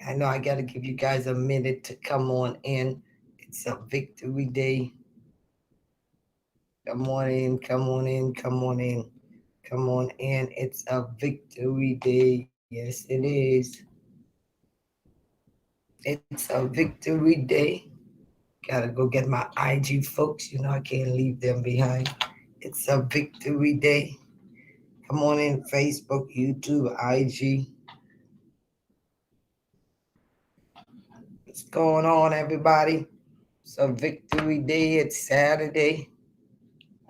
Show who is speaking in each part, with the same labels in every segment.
Speaker 1: I know I got to give you guys a minute to come on in. It's a victory day. Come on in, come on in, come on in, come on in. It's a victory day. Yes, it is. It's a victory day. Gotta go get my IG folks. You know, I can't leave them behind. It's a victory day. Come on in, Facebook, YouTube, IG. What's going on, everybody? It's a victory day. It's Saturday.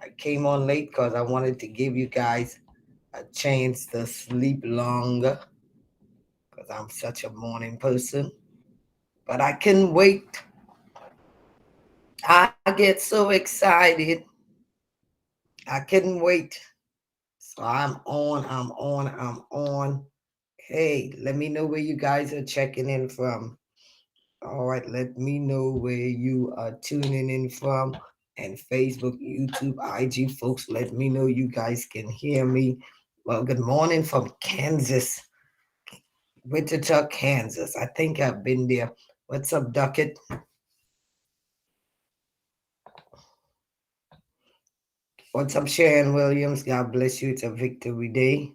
Speaker 1: I came on late because I wanted to give you guys a chance to sleep longer because I'm such a morning person. But I couldn't wait. I get so excited. I couldn't wait. So I'm on. Hey, let me know where you guys are checking in from. All right, let me know where you are tuning in from. And Facebook, YouTube, IG folks, let me know you guys can hear me. Well, good morning from Kansas, Wichita, Kansas. I think I've been there. What's up, Duckett? What's up, Sharon Williams? God bless you. It's a victory day.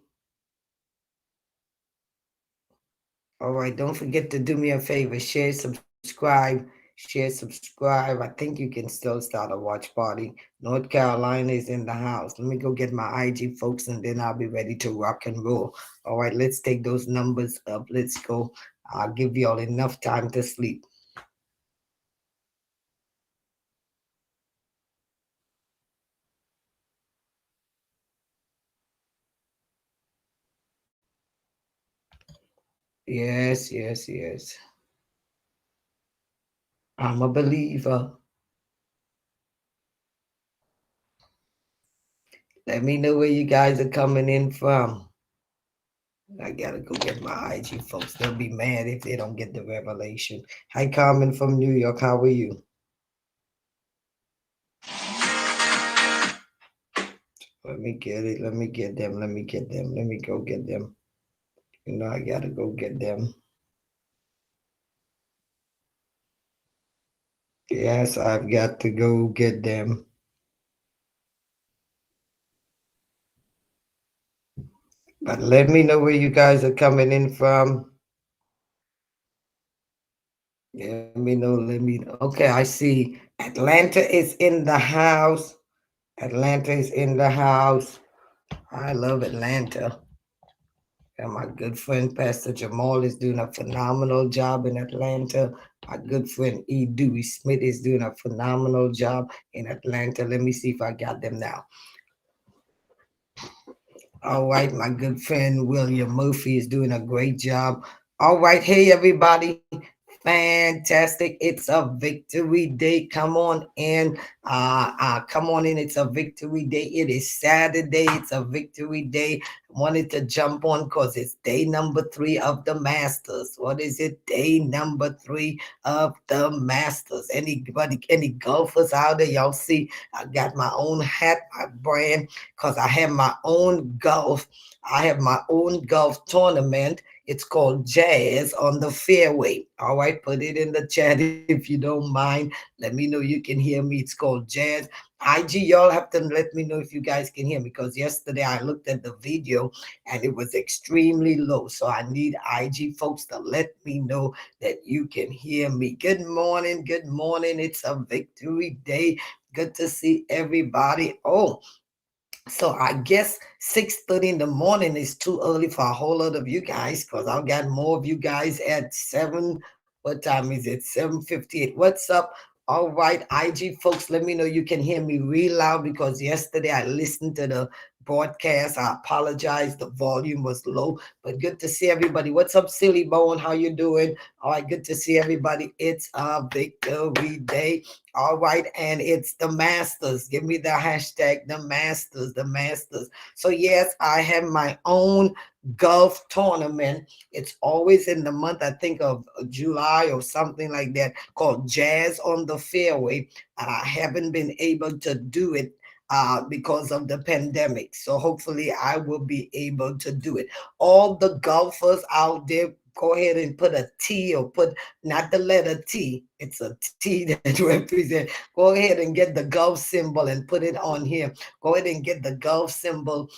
Speaker 1: All right, don't forget to do me a favor. Share, subscribe, share, subscribe. I think you can still start a watch party. North Carolina is in the house. Let me go get my IG folks and then I'll be ready to rock and roll. All right, let's take those numbers up. Let's go. I'll give you all enough time to sleep. Yes, yes, yes. I'm a believer. Let me know where you guys are coming in from. I gotta go get my IG folks. They'll be mad if they don't get the revelation. Hi, Carmen from New York. How are you? Let me get it. Let me get them. Let me get them. Let me go get them. You know, I gotta go get them. Yes, I've got to go get them. But let me know where you guys are coming in from. Let me know. Let me know. Okay, I see. Atlanta is in the house. Atlanta is in the house. I love Atlanta. And my good friend Pastor Jamal is doing a phenomenal job in Atlanta. My good friend E. Dewey Smith is doing a phenomenal job in Atlanta. Let me see if I got them now. All right, my good friend William Murphy is doing a great job. All right, hey everybody. Fantastic. It's a victory day. Come on in. Come on in. It's a victory day. It is Saturday. It's a victory day. Wanted to jump on because it's day number 3 of the Masters. What is it? Day number 3 of the Masters. Anybody, any golfers out there? Y'all see, I got my own hat, my brand, because I have my own golf. I have my own golf tournament. It's called Jazz on the Fairway. All right, put it in the chat if you don't mind. Let me know you can hear me. It's called Jazz. IG, y'all have to let me know if you guys can hear me because yesterday I looked at the video and it was extremely low. So I need IG folks to let me know that you can hear me. Good morning. Good morning. It's a victory day. Good to see everybody. Oh, so I guess 6:30 in the morning is too early for a whole lot of you guys because I've got more of you guys at 7. What time is it? 7:58. What's up? All right, IG folks, let me know you can hear me real loud because yesterday I listened to the broadcast. I apologize, the volume was low, but good to see everybody. What's up, Silly Bone? How you doing? All right, good to see everybody. It's a victory day. All right, and it's the Masters. Give me the hashtag, the Masters, the Masters. So, yes, I have my own golf tournament. It's always in the month, I think, of July or something like that, called Jazz on the Fairway. And I haven't been able to do it because of the pandemic. So hopefully I will be able to do it. All the golfers out there, go ahead and put a T, or put not the letter T, it's a T that represents. Go ahead and get the Gulf symbol and put it on here. Go ahead and get the Gulf symbol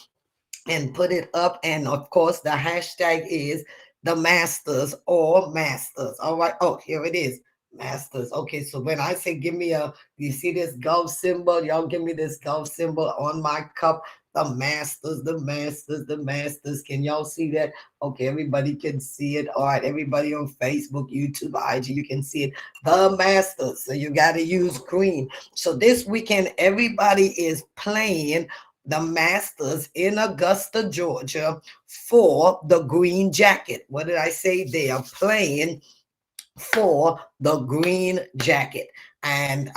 Speaker 1: and put it up. And of course, the hashtag is the masters or masters. All right. Oh, here it is. Masters. Okay. So when I say give me a, you see this Gulf symbol? Y'all give me this Gulf symbol on my cup. The masters, the masters, the masters. Can y'all see that? Okay, everybody can see it. All right, everybody on Facebook, YouTube, IG, you can see it. The masters. So you got to use green. So this weekend, everybody is playing the Masters in Augusta, Georgia for the green jacket. What did I say? They are playing for the green jacket. And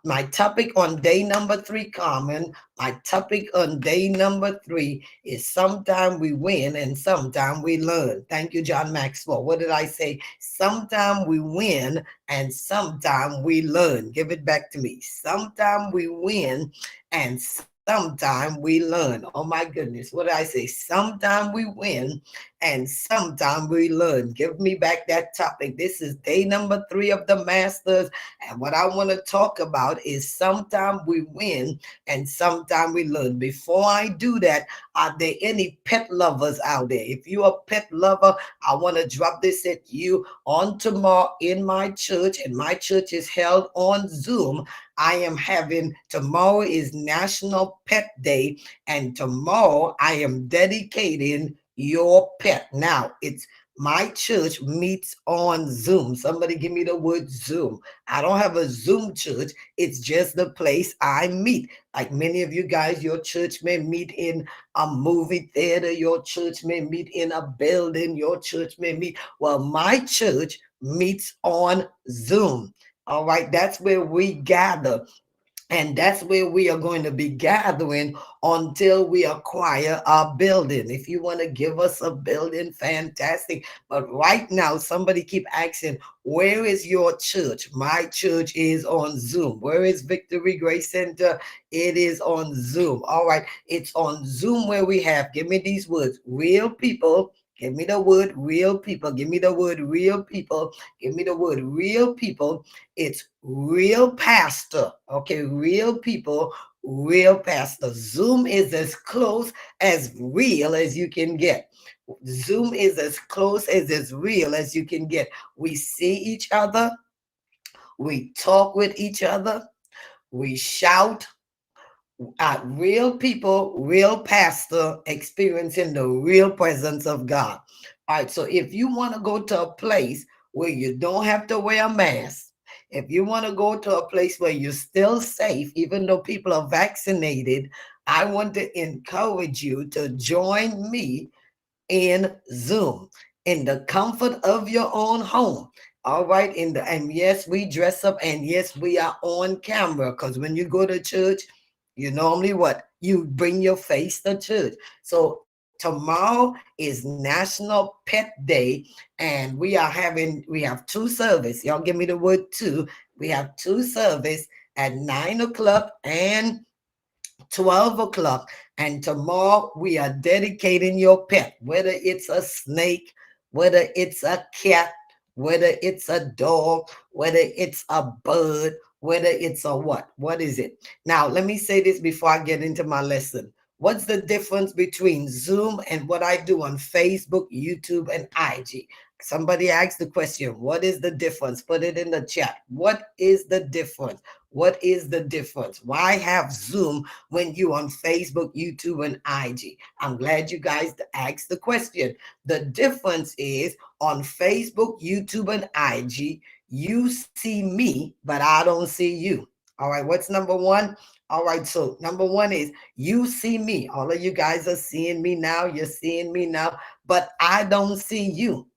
Speaker 1: my topic on day number 3, Carmen, my topic on day number 3 is sometime we win and sometime we learn. Thank you, John Maxwell. What did I say? Sometime we win and sometime we learn. Give it back to me. Sometime we win and sometime we learn. Oh my goodness. What did I say? Sometime we win and sometime we learn. Give me back that topic. This is day number 3 of the Masters. And what I want to talk about is sometime we win and sometime we learn. Before I do that, are there any pet lovers out there? If you're a pet lover, I want to drop this at you on tomorrow in my church. And my church is held on Zoom. I am having, tomorrow is National Pet Day, and tomorrow I am dedicating your pet. Now, it's my church meets on Zoom. Somebody give me the word Zoom. I don't have a Zoom church. It's just the place I meet. Like many of you guys, your church may meet in a movie theater. Your church may meet in a building. Your church may meet. Well, my church meets on Zoom. All right, that's where we gather. And that's where we are going to be gathering until we acquire our building. If you want to give us a building, fantastic. But right now, somebody keep asking, where is your church? My church is on Zoom. Where is Victory Grace Center? It is on Zoom. All right. It's on Zoom where we have, give me these words, real people. Give me the word real people. Give me the word real people. Give me the word real people. It's real pastor. Okay, real people, real pastor. Zoom is as close as real as you can get. Zoom is as close as real as you can get. We see each other, we talk with each other, we shout, real people, real pastor experiencing the real presence of God. All right, so if you want to go to a place where you don't have to wear a mask, if you want to go to a place where you're still safe, even though people are vaccinated, I want to encourage you to join me in Zoom in the comfort of your own home. All right, in the and yes, we dress up, and yes, we are on camera, because when you go to church, you normally what? You bring your face to church. So tomorrow is National Pet Day, and we have 2 service. Y'all give me the word two. We have 2 service at 9 o'clock and 12 o'clock. And tomorrow we are dedicating your pet, whether it's a snake, whether it's a cat, whether it's a dog, whether it's a bird, whether it's a what. What is it? Now, let me say this before I get into my lesson. What's the difference between Zoom and what I do on Facebook, YouTube, and IG? Somebody asked the question, what is the difference? Put it in the chat. What is the difference? What is the difference? Why have Zoom when you on Facebook, YouTube, and IG? I'm glad you guys asked the question. The difference is on Facebook, YouTube, and IG, you see me, but I don't see you. All right, what's number one? All right, so number one is you see me. All of you guys are seeing me now. You're seeing me now, but I don't see you.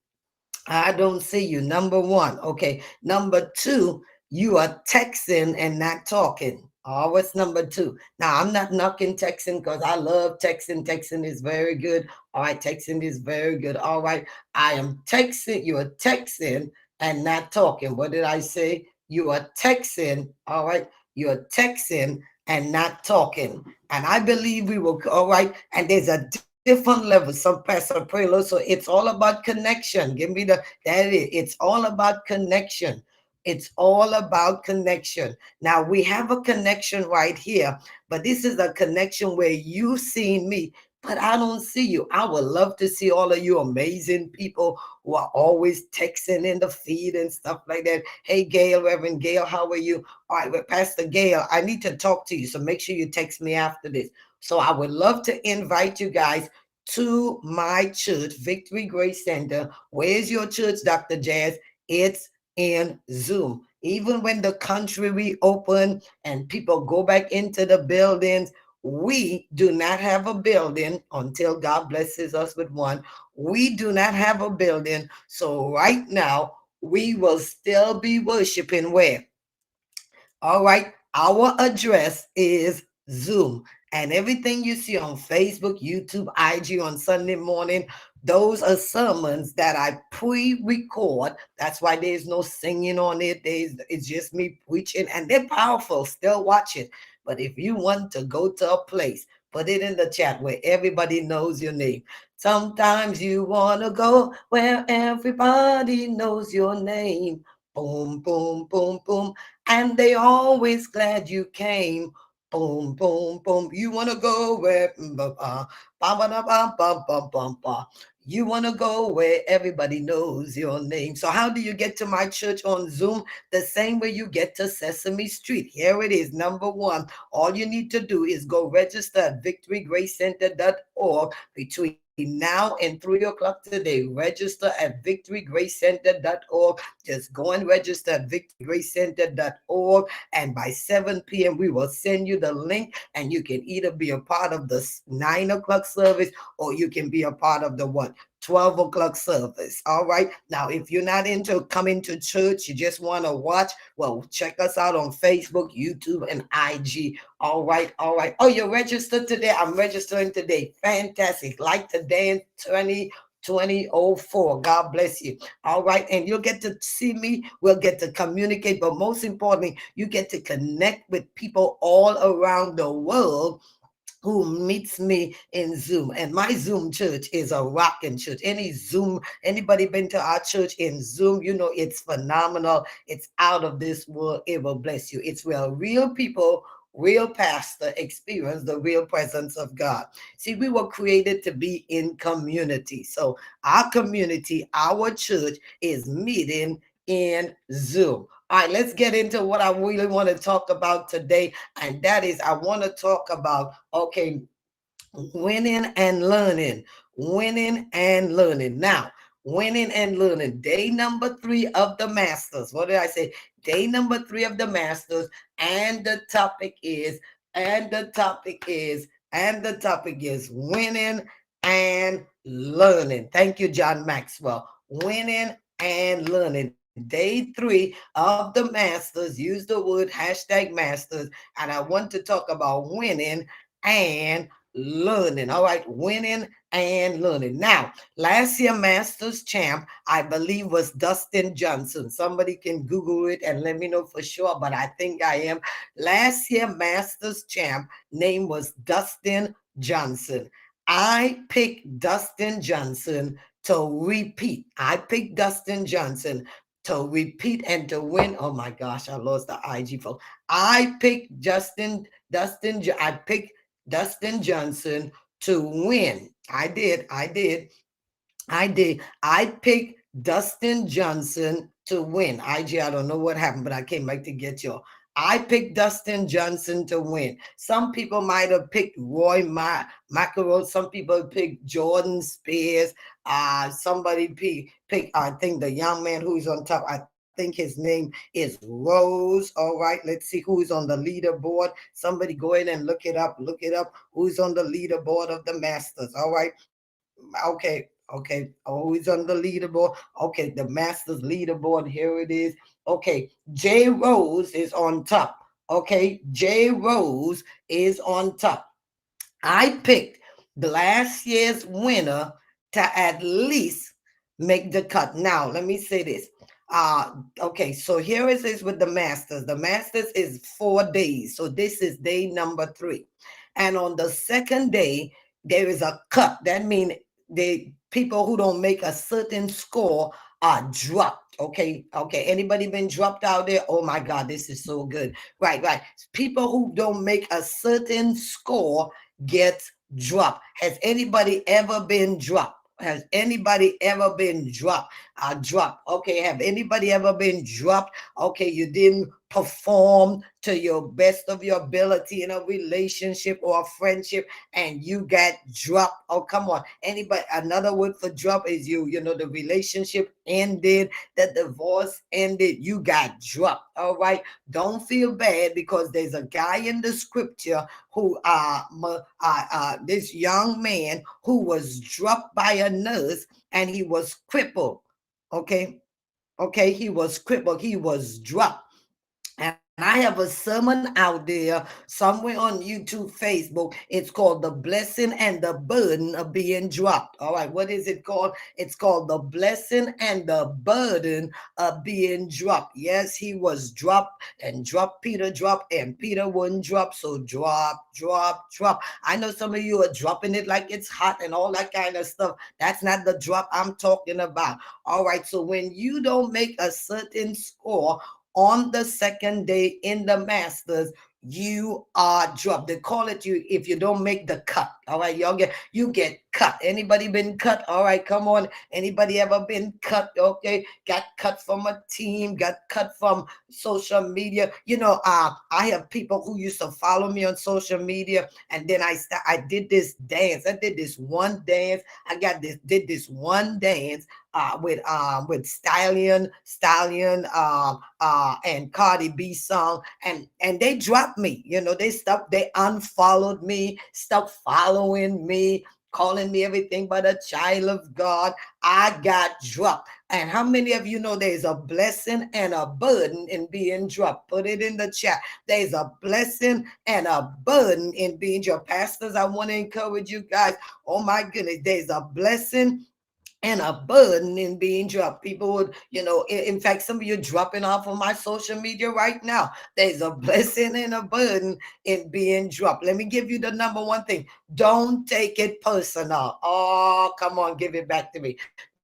Speaker 1: I don't see you. Number one. Okay. Number two, you are texting and not talking. Oh, what's number two? Now, I'm not knocking texting because I love texting. Texting is very good. All right. Texting is very good. All right. I am texting. You are texting and not talking. What did I say? You are texting. All right. You are texting and not talking. And I believe we will. All right. And there's a different levels. Some Pastor Prelo. So it's all about connection. Give me that is. It's all about connection. It's all about connection. Now we have a connection right here, but this is a connection where you see me, but I don't see you. I would love to see all of you amazing people who are always texting in the feed and stuff like that. Hey, Gail, Reverend Gail, how are you? All right, well, Pastor Gail, I need to talk to you. So make sure you text me after this. So I would love to invite you guys to my church, Victory Grace Center. Where's your church, Dr. Jazz? It's in Zoom. Even when the country reopen and people go back into the buildings, we do not have a building until God blesses us with one. We do not have a building. So right now, we will still be worshiping where? All right. Our address is Zoom. And everything you see on Facebook, YouTube, IG on Sunday morning, those are sermons that I pre-record. That's why there's no singing on it. It's just me preaching, and they're powerful. Still watch it. But if you want to go to a place, put it in the chat where everybody knows your name. Sometimes you want to go where everybody knows your name. Boom, boom, boom, boom, and they always glad you came. Boom, boom, boom. You wanna go where you wanna go where everybody knows your name. So how do you get to my church on Zoom? The same way you get to Sesame Street. Here it is, number one. All you need to do is go register at victorygracecenter.org between now and 3 o'clock today. Register at victorygracecenter.org. Just go and register at victorygracecenter.org. And by 7 p.m., we will send you the link, and you can either be a part of the 9 o'clock service, or you can be a part of the what? 12 o'clock service. All right. Now, if you're not into coming to church, you just want to watch, well, check us out on Facebook, YouTube, and IG. All right. All right. Oh, you're registered today? I'm registering today. Fantastic. Like today in 2004. God bless you. All right. And you'll get to see me. We'll get to communicate. But most importantly, you get to connect with people all around the world who meets me in Zoom. And my Zoom church is a rocking church. Anybody been to our church in Zoom, you know it's phenomenal. It's out of this world. It will bless you. It's where real people, real pastor experience the real presence of God. See, we were created to be in community. So our community, our church is meeting in Zoom. All right, let's get into what I really want to talk about today. And that is, I want to talk about, okay, winning and learning. Winning and learning. Now, winning and learning. Day number 3 of the Masters. What did I say? Day number 3 of the Masters. And the topic is, and the topic is, and the topic is winning and learning. Thank you, John Maxwell. Winning and learning. Day 3 of the Masters. Use the word hashtag Masters. And I want to talk about winning and learning. All right, winning and learning. Now, last year Masters champ, I believe, was Dustin Johnson. Somebody can Google it and let me know for sure, but I think I am. Last year Masters champ name was Dustin Johnson. I picked Dustin Johnson to repeat. I picked Dustin Johnson to repeat and to win. Oh my gosh, I lost the IG folks. I picked I picked Dustin Johnson to win. I did. I picked Dustin Johnson to win. IG, I don't know what happened, but I came back to get you. I picked Dustin Johnson to win. Some people might have picked Roy McIlroy. Some people picked Jordan Spears. Somebody picked, I think, the young man who's on top. I think his name is Rose. All right, let's see who's on the leaderboard. Somebody go in and look it up. Look it up. Who's on the leaderboard of the Masters? All right. Okay. Oh, who's on the leaderboard? Okay, the Masters leaderboard. Here it is. Okay, Jay Rose is on top. Okay, Jay Rose is on top. I picked the last year's winner to at least make the cut. Now, let me say this. Okay, so here it is with the Masters. The Masters is 4 days. So this is day number 3. And on the second day, there is a cut. That means the people who don't make a certain score are dropped. Okay, okay. Anybody been dropped out there? Oh my God, this is so good. Right, right. People who don't make a certain score get dropped. Has anybody ever been dropped? Has anybody ever been dropped? Dropped. Okay. Have anybody ever been dropped? Okay, you didn't perform to your best of your ability in a relationship or a friendship, and you got dropped. Oh, come on. Anybody, another word for drop is you know, the relationship ended, the divorce ended, you got dropped. All right. Don't feel bad, because there's a guy in the scripture who this young man who was dropped by a nurse, and he was crippled. Okay. Okay, he was crippled, he was dropped. And I have a sermon out there somewhere on YouTube, Facebook. It's called The Blessing and the Burden of Being Dropped. All right, what is it called? It's called The Blessing and the Burden of Being Dropped. Yes, he was dropped, and dropped, Peter dropped, and Peter wouldn't drop. So drop, drop, drop. I know some of you are dropping it like it's hot and all that kind of stuff. That's not the drop I'm talking about. All right, so when you don't make a certain score on the second day in the Masters, you are dropped. They call it you if you don't make the cut. All right, y'all get cut. Anybody been cut? All right, come on. Anybody ever been cut? Okay, got cut from a team, got cut from social media. You know, I have people who used to follow me on social media, and then I did this dance. I did this one dance. I got this did this one dance with Stallion and Cardi B song, and they dropped me. You know, they unfollowed me, stopped following me, calling me everything but a child of God. I got dropped. And how many of you know there's a blessing and a burden in being dropped? Put it in the chat. There's a blessing and a burden in being dropped. Pastors, I want to encourage you guys. Oh my goodness, there's a blessing and a burden in being dropped. People would, you know, in fact, some of you dropping off of my social media right now. There's a blessing and a burden in being dropped. Let me give you the number one thing. Don't take it personal. Oh, come on, give it back to me.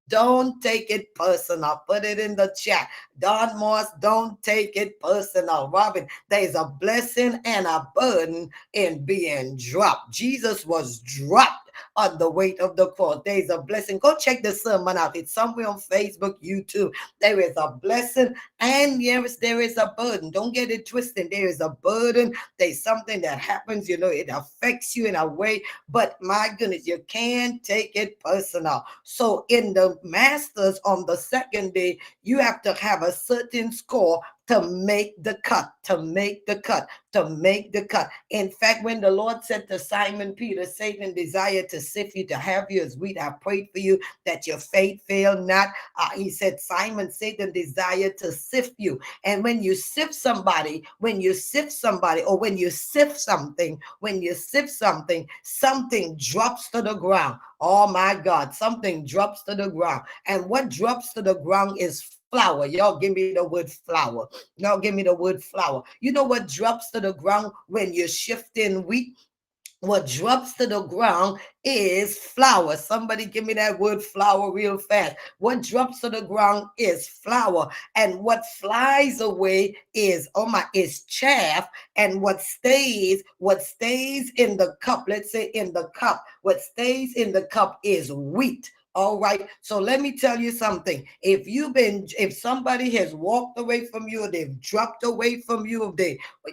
Speaker 1: Don't take it personal. Put it in the chat. Don Moss, don't take it personal. Robin, there's a blessing and a burden in being dropped. Jesus was dropped on the weight of the cross. There is a blessing. Go check the sermon out. It's somewhere on Facebook, YouTube. There is a blessing, and yes, there is a burden. Don't get it twisted. There is a burden. There's something that happens, you know, it affects you in a way, but my goodness, you can't take it personal. So in the Masters on the second day, you have to have a certain score to make the cut, to make the cut, to make the cut. In fact, when the Lord said to Simon Peter, Satan desired to sift you, to have you as wheat. I prayed for you that your faith fail not. He said, Simon, Satan desired to sift you. And when you sift somebody, or when you sift something, something drops to the ground. Oh my God, something drops to the ground. And what drops to the ground is flour. Y'all give me the word flour. Y'all give me the word flour. You know what drops to the ground when you're shifting wheat? What drops to the ground is flour. Somebody give me that word flour real fast. What drops to the ground is flour. And what flies away is, oh my, is chaff. And what stays in the cup, let's say in the cup, what stays in the cup is wheat. All right. So let me tell you something. If somebody has walked away from you, or they've dropped away from you,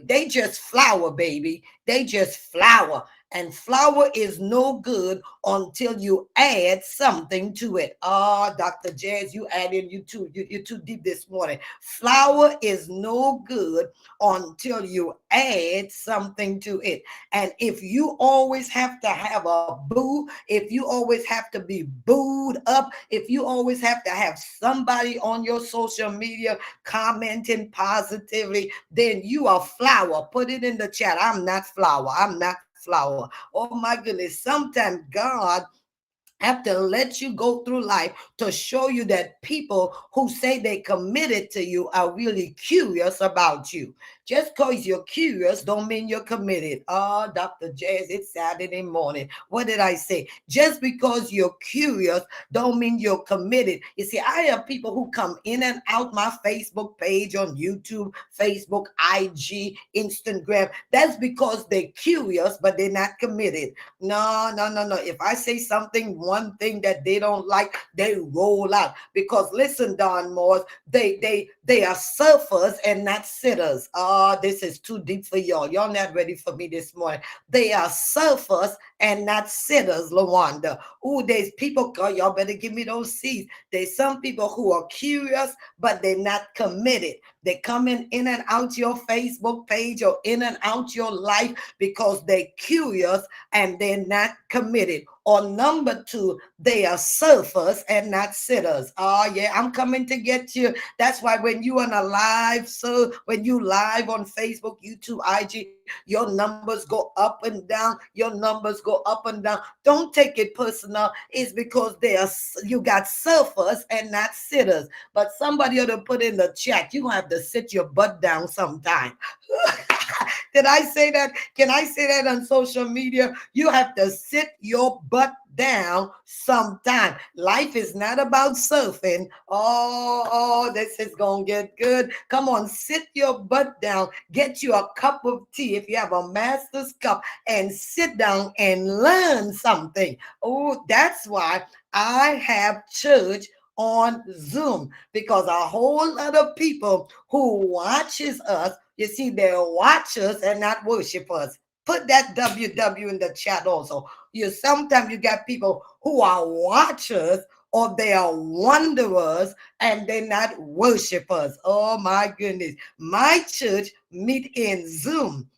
Speaker 1: they just flour, baby. They just flour. And flour is no good until you add something to it. Ah, Dr. Jazz, you're too deep this morning. Flour is no good until you add something to it. And if you always have to have a boo, if you always have to be booed up, if you always have to have somebody on your social media commenting positively, then you are flour. Put it in the chat. I'm not flour. I'm not flour. Oh my goodness. Sometimes God have to let you go through life to show you that people who say they committed to you are really curious about you. Just because you're curious don't mean you're committed. Oh, Dr. Jazz, it's Saturday morning. What did I say? Just because you're curious don't mean you're committed. You see, I have people who come in and out my Facebook page on YouTube, Facebook, IG, Instagram. That's because they're curious, but they're not committed. No, no, no, no. If I say something, one thing that they don't like, they roll out. Because listen, Don Moore, they are surfers and not sitters. Oh, this is too deep for y'all. Y'all not ready for me this morning. They are surfers and not sitters, Lawanda. Ooh, there's people, oh, y'all better give me those seeds. There's some people who are curious, but they're not committed. They come in and out your Facebook page or in and out your life because they're curious and they're not committed. Or number two, they are surfers and not sitters. Oh yeah, I'm coming to get you. That's why when you on a live, so when you live on Facebook, YouTube, IG, your numbers go up and down. Your numbers go up and down. Don't take it personal. It's because you got surfers and not sitters. But somebody ought to put in the chat. You have to sit your butt down sometime. Did I say that? Can I say that on social media? You have to sit your butt down sometime. Life is not about surfing. Oh, this is going to get good. Come on, sit your butt down. Get you a cup of tea if you have a master's cup and sit down and learn something. Oh, that's why I have church on Zoom, because a whole lot of people who watches us, you see, they're watchers and not worshipers. Put that WW in the chat also. Sometimes you got people who are watchers or they are wanderers and they're not worshipers. Oh my goodness. My church meet in Zoom.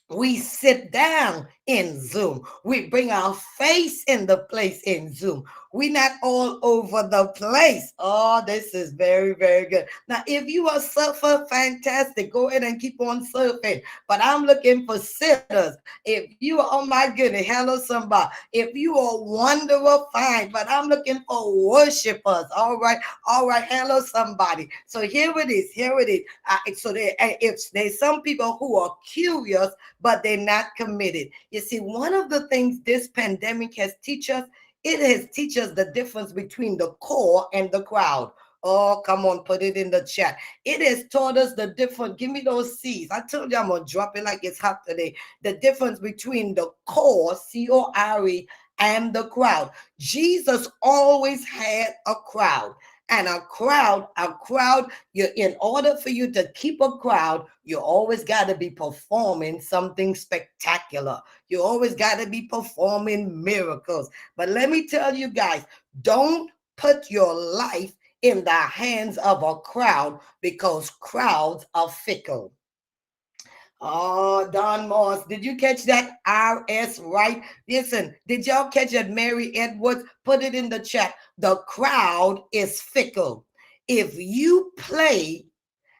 Speaker 1: We sit down in Zoom. We bring our face in the place in Zoom. We're not all over the place. Oh, this is very, very good. Now, if you are surfer, fantastic. Go ahead and keep on surfing. But I'm looking for sitters. If you are, oh my goodness, hello somebody. If you are wanderer, fine. But I'm looking for worshipers. All right, hello somebody. So here it is. Here it is. If there's some people who are curious, but they're not committed. You see, one of the things this pandemic has teach us, it has teach us the difference between the core and the crowd. Oh, come on, put it in the chat. It has taught us the difference. Give me those C's. I told you I'm gonna drop it like it's hot today. The difference between the core, C-O-R-E, and the crowd. Jesus always had a crowd. And a crowd, in order for you to keep a crowd, you always got to be performing something spectacular. You always got to be performing miracles. But let me tell you guys, don't put your life in the hands of a crowd, because crowds are fickle. Oh, Don Moss, did you catch that RS right? Listen, did y'all catch that? Mary Edwards, put it in the chat. The crowd is fickle. If you play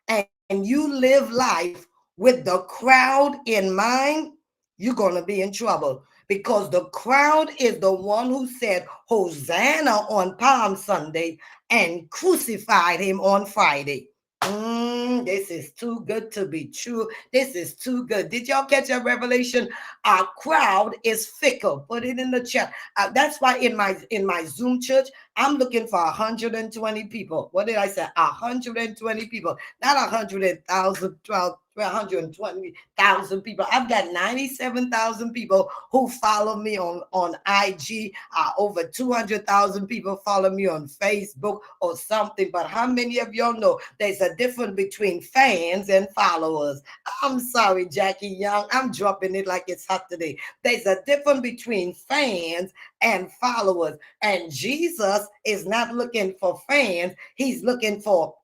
Speaker 1: and you live life with the crowd in mind, you're going to be in trouble, because the crowd is the one who said Hosanna on Palm Sunday and crucified him on Friday. This is too good to be true. This is too good. Did y'all catch a revelation? Our crowd is fickle. Put it in the chat. That's why in my Zoom church, I'm looking for 120 people. What did I say? 120 people, not 100,000, 120,000 people. I've got 97,000 people who follow me on IG. Over 200,000 people follow me on Facebook or something. But how many of y'all know there's a difference between fans and followers? I'm sorry, Jackie Young. I'm dropping it like it's hot today. There's a difference between fans and followers. And Jesus is not looking for fans. He's looking for,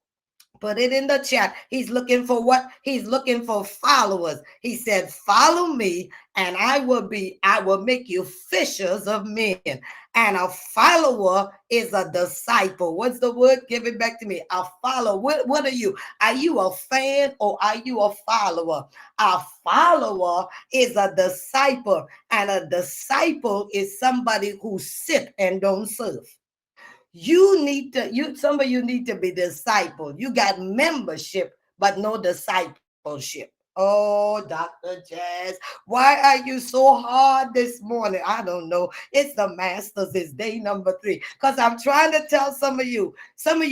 Speaker 1: put it in the chat. He's looking for what? He's looking for followers. He said, follow me and I will make you fishers of men. And a follower is a disciple. What's the word? Give it back to me. A follower. What are you? Are you a fan or are you a follower? A follower is a disciple, and a disciple is somebody who sit and don't serve. Some of you need to be discipled. You got membership, but no discipleship. Oh, Dr. Jazz, why are you so hard this morning? I don't know. It's the Masters. It's day number 3. Because I'm trying to tell some of you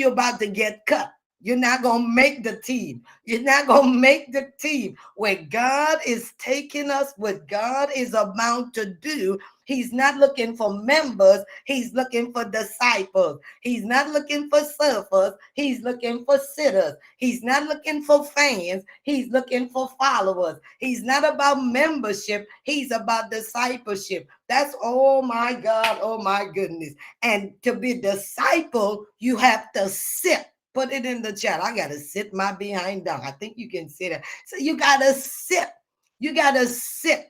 Speaker 1: about to get cut. You're not going to make the team. You're not going to make the team. Where God is taking us, what God is about to do, He's not looking for members. He's looking for disciples. He's not looking for surfers. He's looking for sitters. He's not looking for fans. He's looking for followers. He's not about membership. He's about discipleship. That's, oh my God, oh my goodness. And to be disciple, you have to sit. Put it in the chat. I got to sit my behind down. I think you can sit it. So you got to sit. You got to sit.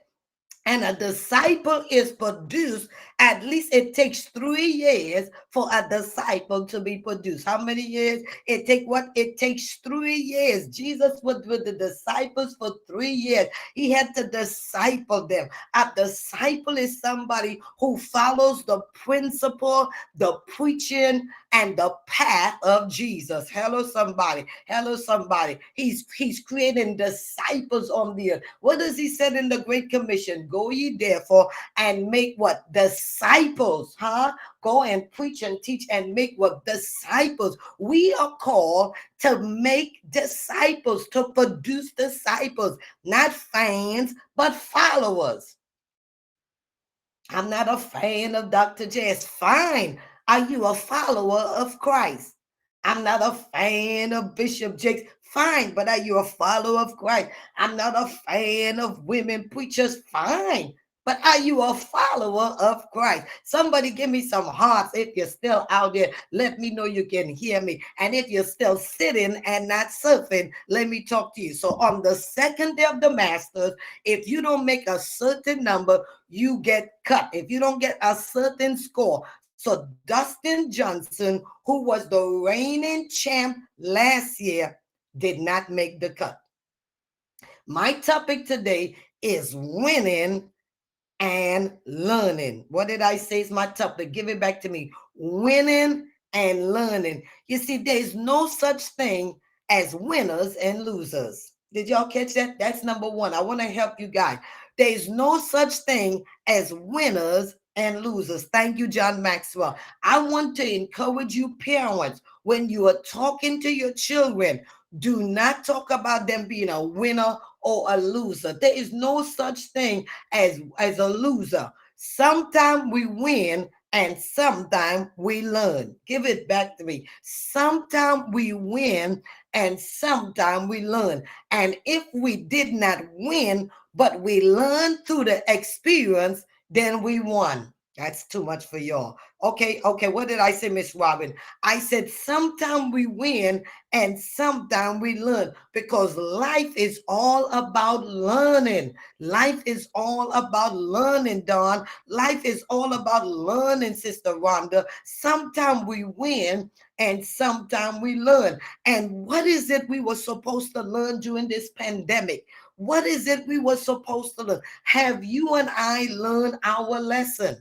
Speaker 1: And a disciple is produced, at least it takes 3 years for a disciple to be produced. How many years? It takes 3 years. Jesus was with the disciples for 3 years. He had to disciple them. A disciple is somebody who follows the principle, the preaching, and the path of Jesus. Hello, somebody. Hello, somebody. He's creating disciples on the earth. What does he say in the Great Commission? Go ye therefore and make what? Disciples, huh? Go and preach and teach and make what? Disciples. We are called to make disciples, to produce disciples, not fans, but followers. I'm not a fan of Dr. Jazz. Fine. Are you a follower of Christ? I'm not a fan of Bishop Jakes. Fine. But are you a follower of Christ? I'm not a fan of women preachers. Fine. But are you a follower of Christ? Somebody give me some hearts. If you're still out there, let me know you can hear me. And if you're still sitting and not surfing, let me talk to you. So on the second day of the Masters, if you don't make a certain number, you get cut. If you don't get a certain score. So Dustin Johnson, who was the reigning champ last year, did not make the cut. My topic today is winning and learning. What did I say is my topic? Give it back to me. Winning and learning. You see, there's no such thing as winners and losers. Did y'all catch that? That's number one. I want to help you guys. There's no such thing as winners and losers. Thank you, John Maxwell. I want to encourage you, parents, when you are talking to your children, do not talk about them being a winner or a loser. There is no such thing as a loser. Sometimes we win and sometimes we learn. Give it back to me. Sometimes we win and sometimes we learn. And if we did not win, but we learned through the experience, then we won. That's too much for y'all. Okay. What did I say, Miss Robin? I said sometimes we win and sometimes we learn, because life is all about learning. Life is all about learning, Don. Life is all about learning, Sister Rhonda. Sometimes we win and sometimes we learn. And what is it we were supposed to learn during this pandemic? What is it we were supposed to learn? Have you and I learned our lesson?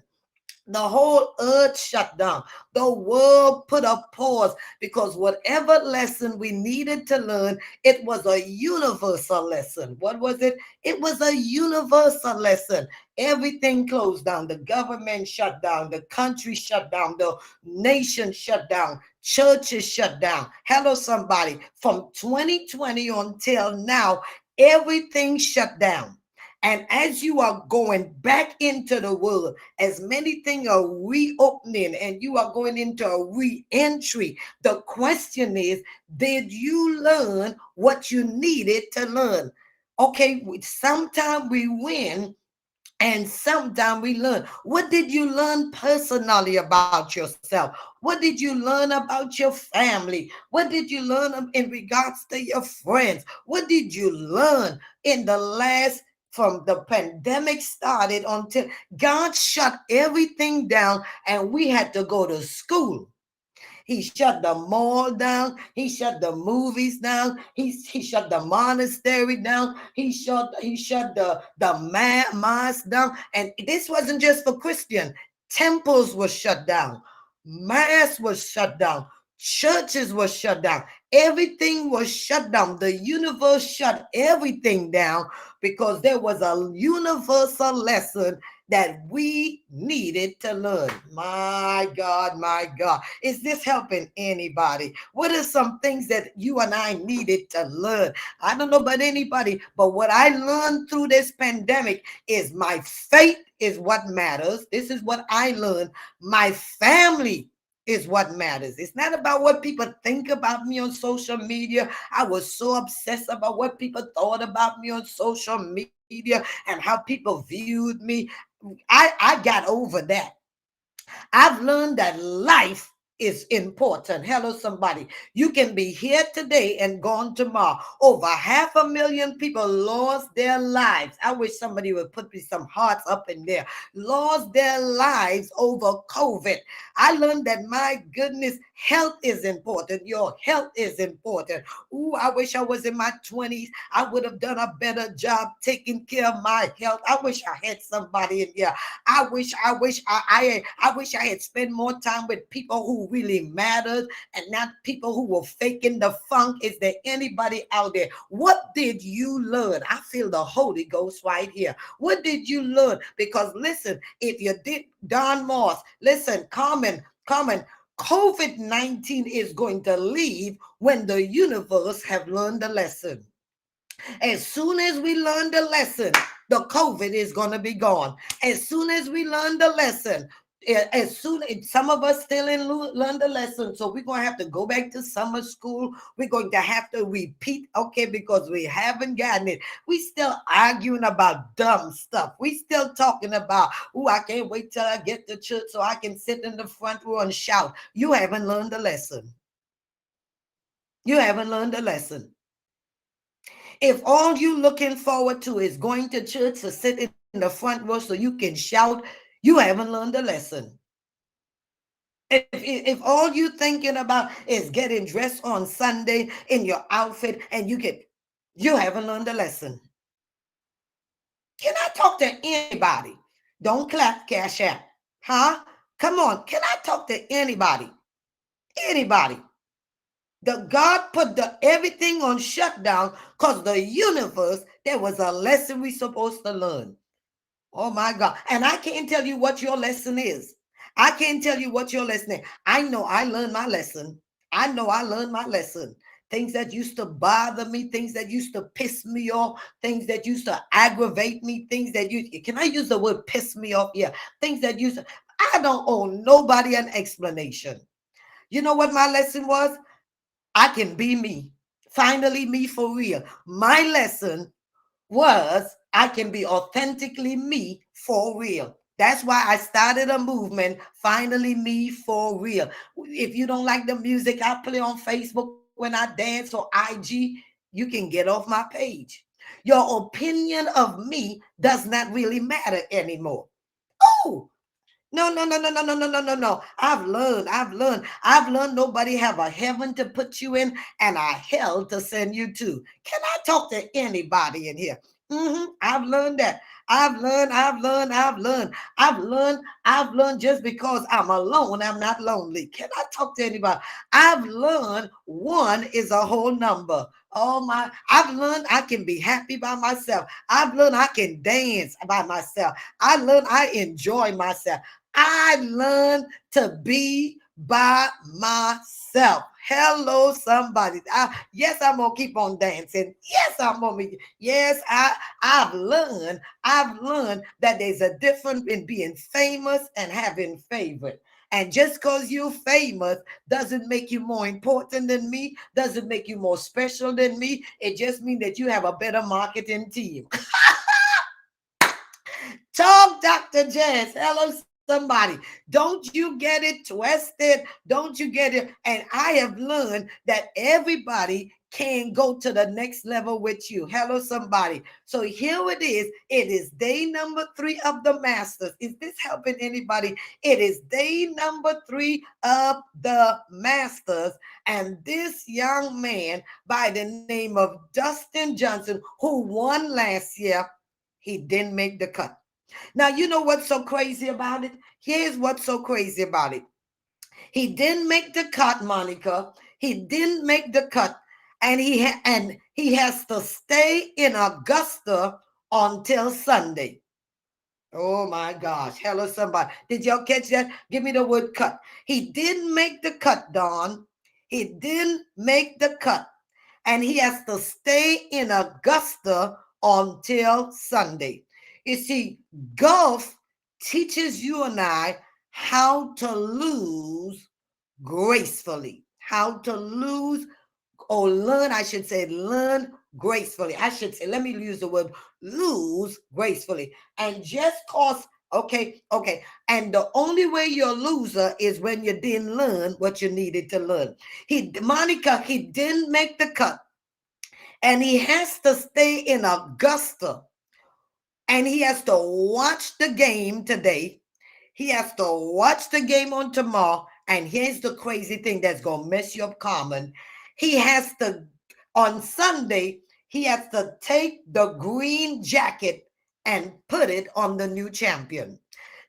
Speaker 1: The whole earth shut down. The world put a pause, because whatever lesson we needed to learn, it was a universal lesson. What was it? It was a universal lesson. Everything closed down. The government shut down. The country shut down. The nation shut down. Churches shut down. Hello, somebody. From 2020 until now, everything shut down. And as you are going back into the world, as many things are reopening and you are going into a re-entry, the question is, did you learn what you needed to learn? Okay, sometimes we win and sometimes we learn. What did you learn personally about yourself? What did you learn about your family? What did you learn in regards to your friends? What did you learn in the last, from the pandemic started until God shut everything down and we had to go to school? He shut the mall down. He shut the movies down. He shut the monastery down. He shut the mosque down. And this wasn't just for Christian. Temples were shut down. Mass was shut down. Churches were shut down. Everything was shut down. The universe shut everything down because there was a universal lesson that we needed to learn. My God, my God. Is this helping anybody? What are some things that you and I needed to learn? I don't know about anybody, but what I learned through this pandemic is my faith is what matters. This is what I learned. My family is what matters. It's not about what people think about me on social media. I was so obsessed about what people thought about me on social media and how people viewed me. I got over that. I've learned that life is important. Hello, somebody. You can be here today and gone tomorrow. Over 500,000 people lost their lives. I wish somebody would put me some hearts up in there. Lost their lives over COVID. I learned that, my goodness, health is important. Your health is important. Ooh, I wish I was in my 20s. I would have done a better job taking care of my health. I wish I had somebody in here. I wish I had spent more time with people who really mattered and not people who were faking the funk. Is there anybody out there? What did you learn? I feel the Holy Ghost right here. What did you learn? Because listen, if you did Don Moss, listen, Common, COVID-19 is going to leave when the universe have learned the lesson. As soon as we learn the lesson, the COVID is going to be gone. As soon as we learn the lesson, as soon as some of us still in learn the lesson, so we're going to have to go back to summer school. We're going to have to repeat, okay, because we haven't gotten it. We still arguing about dumb stuff. We still talking about, oh, I can't wait till I get to church so I can sit in the front row and shout. You haven't learned the lesson. You haven't learned the lesson. If all you looking forward to is going to church to sit in the front row so you can shout, you haven't learned the lesson. If all you thinking about is getting dressed on Sunday in your outfit and you haven't learned the lesson. Can I talk to anybody? Don't clap, cash out. Huh? Come on. Can I talk to anybody? Anybody. The God put the everything on shutdown because the universe, there was a lesson we supposed to learn. Oh my God. And I can't tell you what your lesson is. I can't tell you what your lesson is. I know I learned my lesson. I know I learned my lesson. Things that used to bother me, things that used to piss me off, things that used to aggravate me, things that you can I use the word piss me off? Yeah. Things that used to, I don't owe nobody an explanation. You know what my lesson was? I can be me. Finally, me for real. My lesson was I can be authentically me for real. That's why I started a movement, finally me for real. If you don't like the music I play on Facebook when I dance or IG, you can get off my page. Your opinion of me does not really matter anymore. Oh, no, no, no, no, no, no, no, no, no, no. I've learned nobody have a heaven to put you in and a hell to send you to. Can I talk to anybody in here? I've learned that. I've learned just because I'm alone, I'm not lonely. Can I talk to anybody? I've learned one is a whole number. Oh my, I've learned I can be happy by myself. I've learned I can dance by myself. I learned I enjoy myself. I learned to be by myself. Hello, somebody. Yes, I'm gonna keep on dancing. Yes, I'm gonna be. Yes, I've learned that there's a difference in being famous and having favor. And just because you're famous doesn't make you more important than me, doesn't make you more special than me. It just means that you have a better marketing team. Talk, Dr. Jazz. Hello, somebody. Don't you get it twisted. Don't you get it? And I have learned that everybody can go to the next level with you. Hello, somebody. So here it is. It is day number 3 of the Masters. Is this helping anybody? It is day number 3 of the Masters. And this young man by the name of Dustin Johnson, who won last year, he didn't make the cut. Now, you know what's so crazy about it? Here's what's so crazy about it. He didn't make the cut, Monica. He didn't make the cut, and he has to stay in Augusta until Sunday. Oh my gosh. Hello, somebody. Did y'all catch that? Give me the word cut. He didn't make the cut, Don. He didn't make the cut. And he has to stay in Augusta until Sunday. You see, golf teaches you and I how to lose gracefully, how to lose or learn, I should say, learn gracefully. I should say, let me use the word lose gracefully. And just cause, okay. And the only way you're a loser is when you didn't learn what you needed to learn. Monica, he didn't make the cut. And he has to stay in Augusta. And he has to watch the game today. He has to watch the game on tomorrow. And here's the crazy thing that's going to mess you up, Carmen. He has to, on Sunday, he has to take the green jacket and put it on the new champion.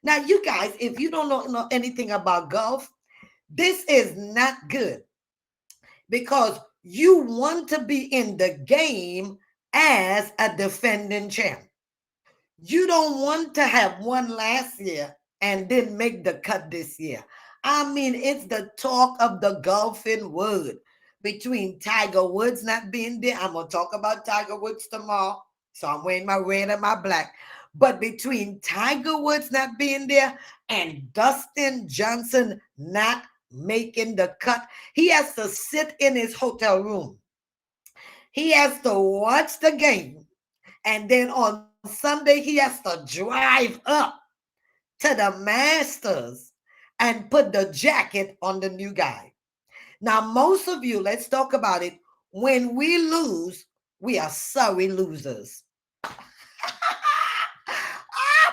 Speaker 1: Now, you guys, if you don't know anything about golf, this is not good because you want to be in the game as a defending champ. You don't want to have won last year and didn't make the cut this year. I mean, it's the talk of the golfing world. Between Tiger Woods not being there, I'm going to talk about Tiger Woods tomorrow. So I'm wearing my red and my black. But between Tiger Woods not being there and Dustin Johnson not making the cut, he has to sit in his hotel room. He has to watch the game. And then on Sunday, he has to drive up to the Masters and put the jacket on the new guy. Now, most of you, let's talk about it. When we lose, we are sorry losers.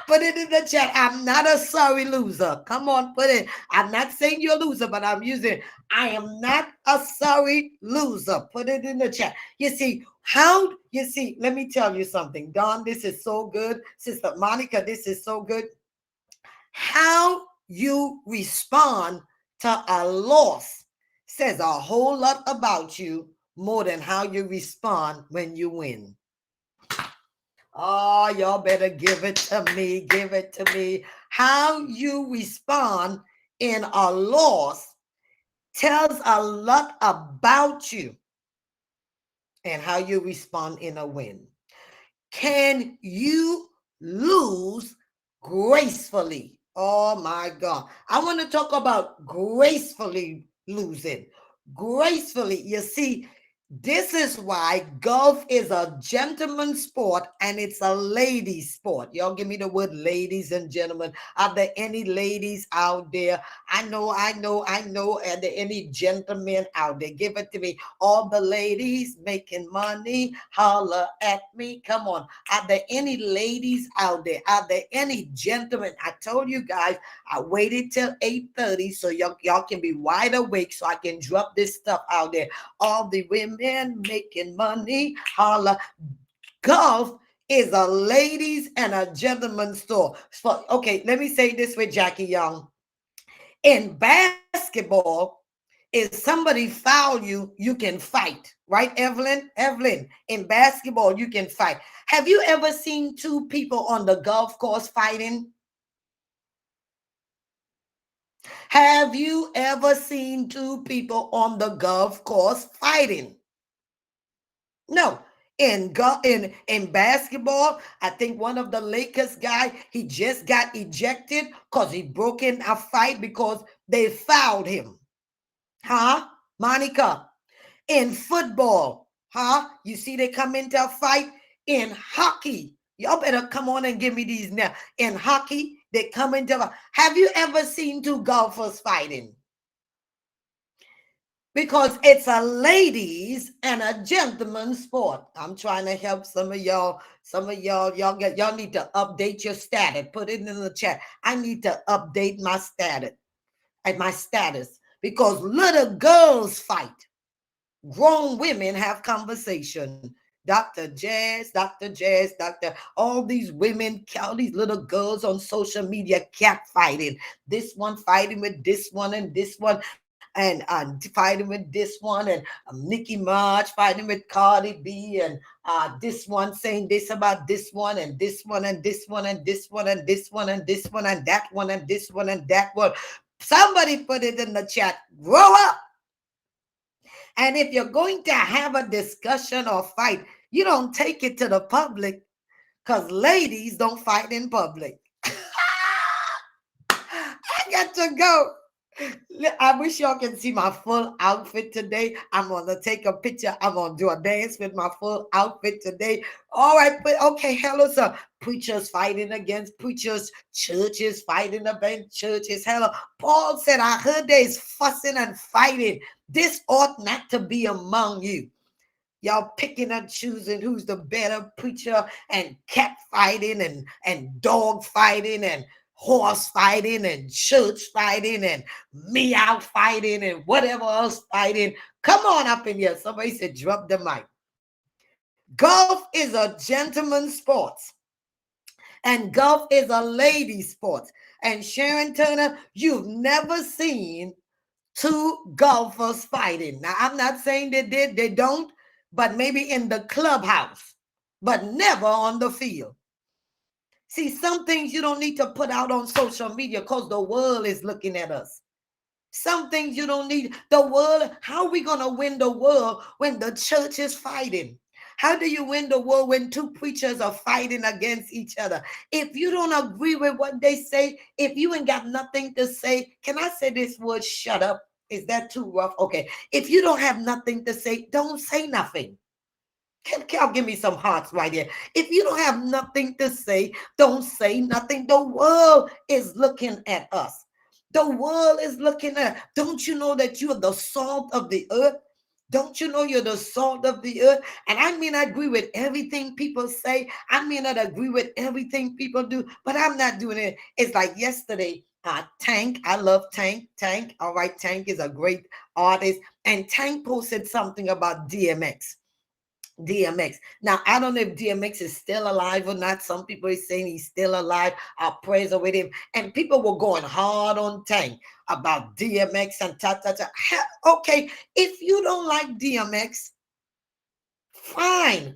Speaker 1: Put it in the chat. I'm not a sorry loser. Come on, put it. I'm not saying you're a loser, but I'm using I am not a sorry loser. Put it in the chat. Let me tell you something. Don, this is so good. Sister Monica, this is so good. How you respond to a loss says a whole lot about you more than how you respond when you win. Oh, y'all better give it to me. Give it to me. How you respond in a loss tells a lot about you and how you respond in a win. Can you lose gracefully? Oh my God. I want to talk about gracefully losing. Gracefully. You see, this is why golf is a gentleman's sport and it's a ladies' sport. Y'all give me the word ladies and gentlemen. Are there any ladies out there? I know. Are there any gentlemen out there? Give it to me. All the ladies making money, holler at me. Come on. Are there any ladies out there? Are there any gentlemen? I told you guys, I waited till 8:30 so y'all can be wide awake so I can drop this stuff out there. All the women making money, holla. Golf is a ladies and a gentleman's store. So, okay, let me say this with Jackie Young. In basketball, if somebody foul you, you can fight, right, Evelyn? Evelyn, in basketball, you can fight. Have you ever seen two people on the golf course fighting? Have you ever seen two people on the golf course fighting? No. In basketball, I think one of the Lakers guy, he just got ejected because he broke in a fight because they fouled him. Huh? Monica. In football, huh? You see they come into a fight. In hockey, y'all better come on and give me these now. In hockey, they come into a, have you ever seen two golfers fighting? Because it's a ladies and a gentleman's sport. I'm trying to help some of y'all. Y'all need to update your status. Put it in the chat. I need to update my status because little girls fight. Grown women have conversation. Dr. Jazz, Dr. Jazz, Dr. All these women, all these little girls on social media cat fighting. This one fighting with this one and this one, and fighting with this one, and Nicki Minaj fighting with Cardi B, and this one saying this about this one, and this one, and this one, and this one, and this one, and this one, and that one, and this one, and that one. Somebody put it in the chat. Grow up. And if you're going to have a discussion or fight, you don't take it to the public, because ladies don't fight in public. I got to go. I wish y'all can see my full outfit today. I'm going to take a picture. I'm going to do a dance with my full outfit today. All right, but okay, hello, sir. Preachers fighting against preachers, churches fighting against churches. Hello. Paul said, I heard there's fussing and fighting. This ought not to be among you. Y'all picking and choosing who's the better preacher, and cat fighting and dog fighting and horse fighting and church fighting and meow fighting and whatever else fighting. Come on up in here. Somebody said drop the mic. Golf is a gentleman's sport, and golf is a lady sport. And Sharon Turner, you've never seen two golfers fighting. Now, I'm not saying they don't, but maybe in the clubhouse, but never on the field. See, some things you don't need to put out on social media because the world is looking at us. Some things you don't need. The world, how are we going to win the world when the church is fighting? How do you win the war when two preachers are fighting against each other? If you don't agree with what they say, if you ain't got nothing to say, can I say this word, shut up? Is that too rough? Okay. If you don't have nothing to say, don't say nothing. Can y'all give me some hearts right here? If you don't have nothing to say, don't say nothing. The world is looking at us. The world is looking at. Don't you know that you are the salt of the earth? Don't you know you're the salt of the earth? And I mean, I agree with everything people say. I mean, I agree with everything people do, but I'm not doing it. It's like yesterday, Tank. I love Tank. Tank. All right. Tank is a great artist. And Tank posted something about DMX. DMX. Now, I don't know if DMX is still alive or not. Some people are saying he's still alive. Our prayers are with him. And people were going hard on Tank about DMX and ta. Okay, if you don't like DMX, fine.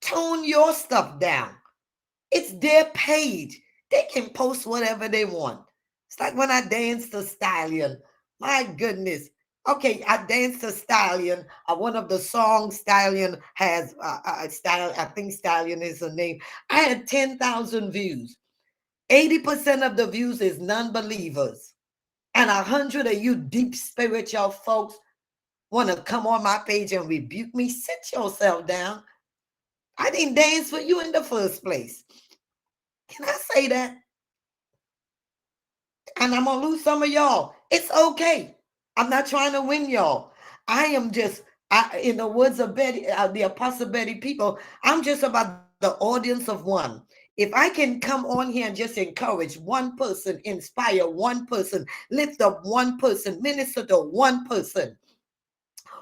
Speaker 1: Tone your stuff down. It's their page. They can post whatever they want. It's like when I danced to Stallion. My goodness. Okay, I danced to Stallion. One of the songs Stallion has, Style. I think Stallion is the name. I had 10,000 views. 80% of the views is non-believers. And 100 of you deep spiritual folks want to come on my page and rebuke me. Sit yourself down. I didn't dance for you in the first place. Can I say that? And I'm going to lose some of y'all. It's okay. I'm not trying to win y'all. I am just, in the words of Betty, the Apostle Betty people, I'm just about the audience of one. If I can come on here and just encourage one person, inspire one person, lift up one person, minister to one person.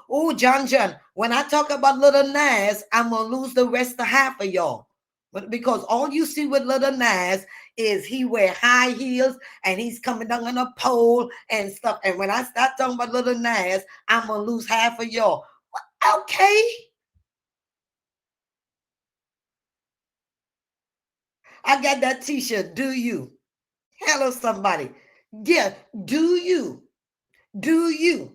Speaker 1: Oh, John, when I talk about Little Nas, I'm going to lose the rest of half of y'all. But because all you see with Little Nas is he wear high heels and he's coming down on a pole and stuff. And when I start talking about Little Nas, I'm going to lose half of y'all. Okay. I got that t-shirt. Do you? Hello, somebody. Yeah, do you? Do you?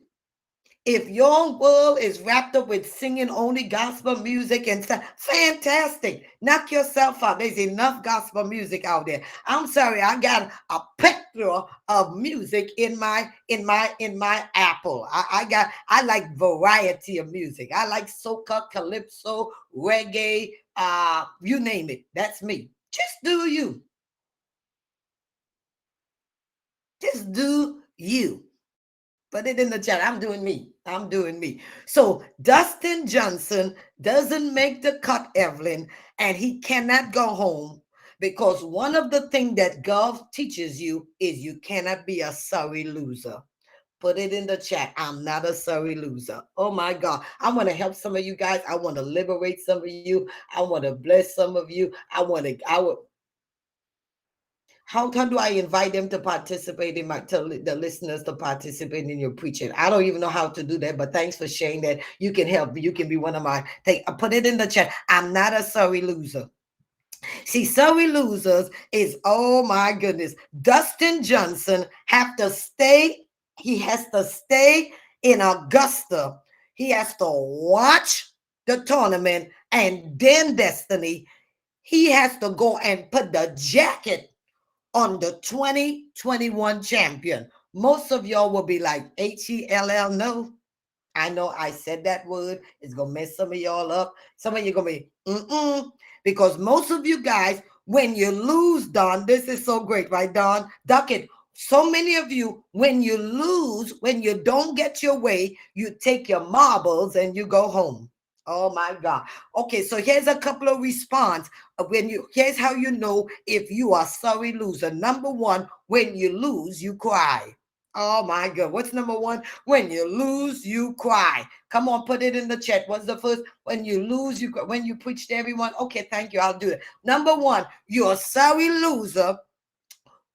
Speaker 1: If your world is wrapped up with singing only gospel music and stuff, fantastic. Knock yourself out. There's enough gospel music out there. I'm sorry, I got a plethora of music in my Apple. I like variety of music. I like soca, calypso, reggae, you name it. That's me. Just do you. Just do you. Put it in the chat. I'm doing me. I'm doing me. So Dustin Johnson doesn't make the cut, Evelyn, and he cannot go home because one of the things that golf teaches you is you cannot be a sorry loser. Put it in the chat. I'm not a sorry loser. Oh my God. I want to help some of you guys. I want to liberate some of you. I want to bless some of you. I would, how do I invite them to participate in the listeners to participate in your preaching? I don't even know how to do that, but thanks for sharing that. You can help. You can be one of my, put it in the chat. I'm not a sorry loser. See, sorry losers is, oh my goodness, Dustin Johnson have to stay. He has to stay in Augusta. He has to watch the tournament, and then Destiny, he has to go and put the jacket on the 2021 champion. Most of y'all will be like, Hell, no. I know I said that word. It's going to mess some of y'all up. Some of you going to be, because most of you guys, when you lose, Don, this is so great, right, Don? Duck it. So many of you, when you lose, when you don't get your way, you take your marbles and you go home. Oh my God. Okay, so here's a couple of response. Here's how you know if you are sorry loser. Number one, when you lose, you cry. Oh my God. What's number one? When you lose, you cry. Come on, put it in the chat. What's the first? When you lose, you cry. When you preach to everyone. Okay, thank you. I'll do it. Number one, you're a sorry loser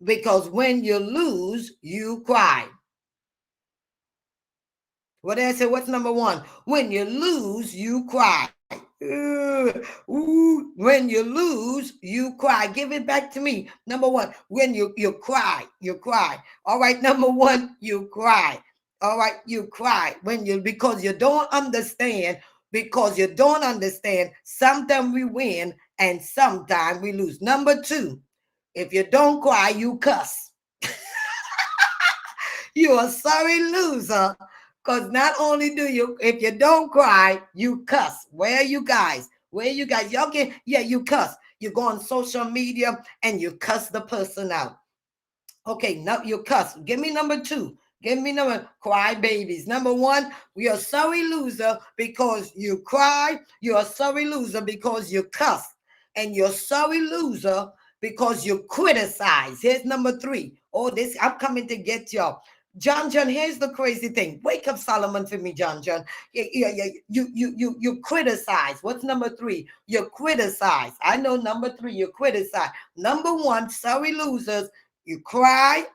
Speaker 1: because when you lose, you cry. What did I say? What's number one? When you lose, you cry. Ooh, when you lose, you cry. Give it back to me. Number one, when you cry, you cry. All right, number one, you cry. All right, you cry when you, because you don't understand. Because you don't understand. Sometimes we win and sometimes we lose. Number two, if you don't cry, you cuss. You're a sorry loser. Because not only do you, if you don't cry, you cuss. Where are you guys? Where are you guys? Y'all get, yeah, you cuss. You go on social media and you cuss the person out. Okay, now you cuss. Give me number two. Give me number cry babies. Number one, you're a sorry loser because you cry. You're a sorry loser because you cuss. And you're sorry loser because you criticize. Here's number three. Oh, this, I'm coming to get y'all. John, here's the crazy thing. Wake up, Solomon, for me, John. Yeah. You criticize. What's number three? You criticize. I know number three, you criticize. Number one, sorry losers, you cry.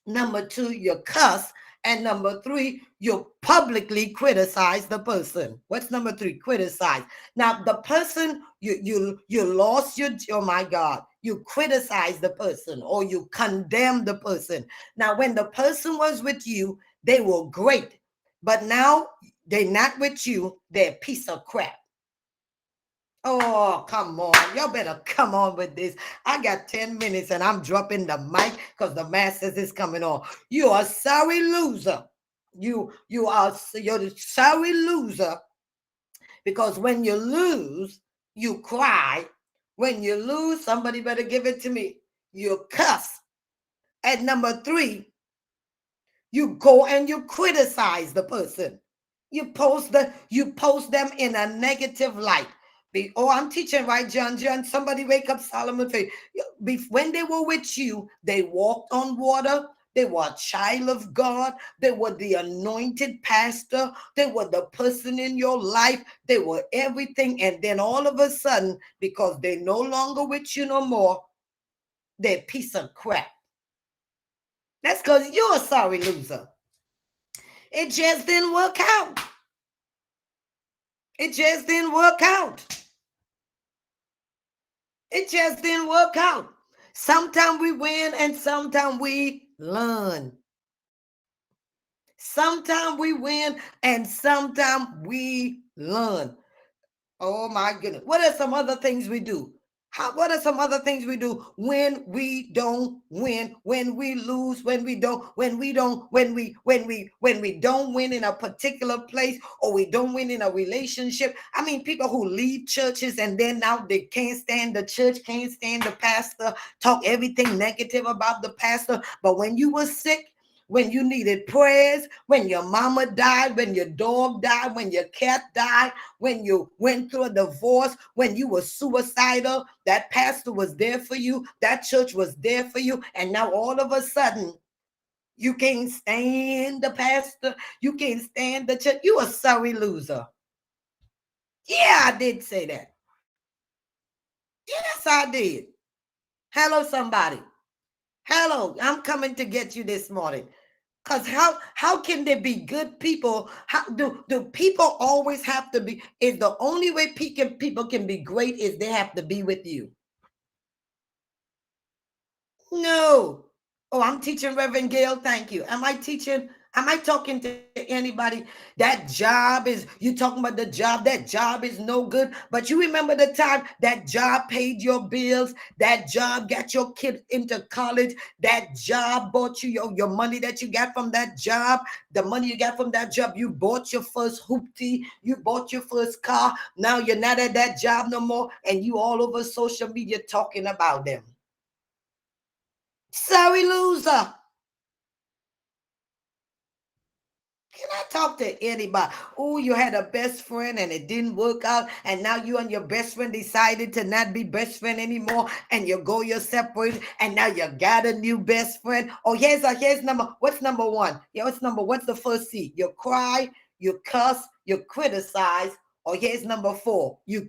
Speaker 1: Number two, you cuss. And number three, you publicly criticize the person. What's number three? Criticize. Now, the person you lost your, oh my God, you criticize the person or you condemn the person. Now, when the person was with you, they were great. But now they're not with you, they're a piece of crap. Oh, come on. Y'all better come on with this. I got 10 minutes and I'm dropping the mic because the masters is coming on. You are a sorry loser. You're a sorry loser because when you lose, you cry. When you lose, somebody better give it to me. You cuss. At number three, you go and you criticize the person. You post them in a negative light. Oh, I'm teaching right, John. Somebody wake up, Solomon. When they were with you, they walked on water. They were a child of God. They were the anointed pastor. They were the person in your life. They were everything. And then all of a sudden, because they're no longer with you no more, they're a piece of crap. That's because you're a sorry loser. It just didn't work out. It just didn't work out. It just didn't work out. Sometimes we win and sometimes we learn. Sometimes we win and sometimes we learn. Oh my goodness. What are some other things we do? What are some other things we do when we don't win, when we lose, when we don't win in a particular place, or we don't win in a relationship? I mean, people who leave churches and then now they can't stand the church, can't stand the pastor, talk everything negative about the pastor. But when you were sick, when you needed prayers, when your mama died, when your dog died, when your cat died, when you went through a divorce, when you were suicidal, that pastor was there for you, that church was there for you, and now all of a sudden, You can't stand the pastor. You can't stand the church. You a sorry loser. Yeah, I did say that. Yes, I did. Hello, somebody. Hello, I'm coming to get you this morning. Cause how can there be good people? How do people always have to be? Is the only way people can be great is they have to be with you. No. Oh, I'm teaching Reverend Gail. Thank you. Am I teaching? Am I talking to anybody? That job is, you talking about the job, that job is no good. But you remember the time that job paid your bills, that job got your kid into college, that job bought you your money that you got from that job, the money you got from that job, you bought your first hoopty, you bought your first car. Now you're not at that job no more, and you all over social media talking about them. Sorry, loser. Can I talk to anybody? Oh, you had a best friend and it didn't work out, and now you and your best friend decided to not be best friend anymore, and you go your separate, and now you got a new best friend. Oh, here's number. What's number one? Yeah, what's number? What's the first C? You cry, you cuss, you criticize. Oh, here's number four. You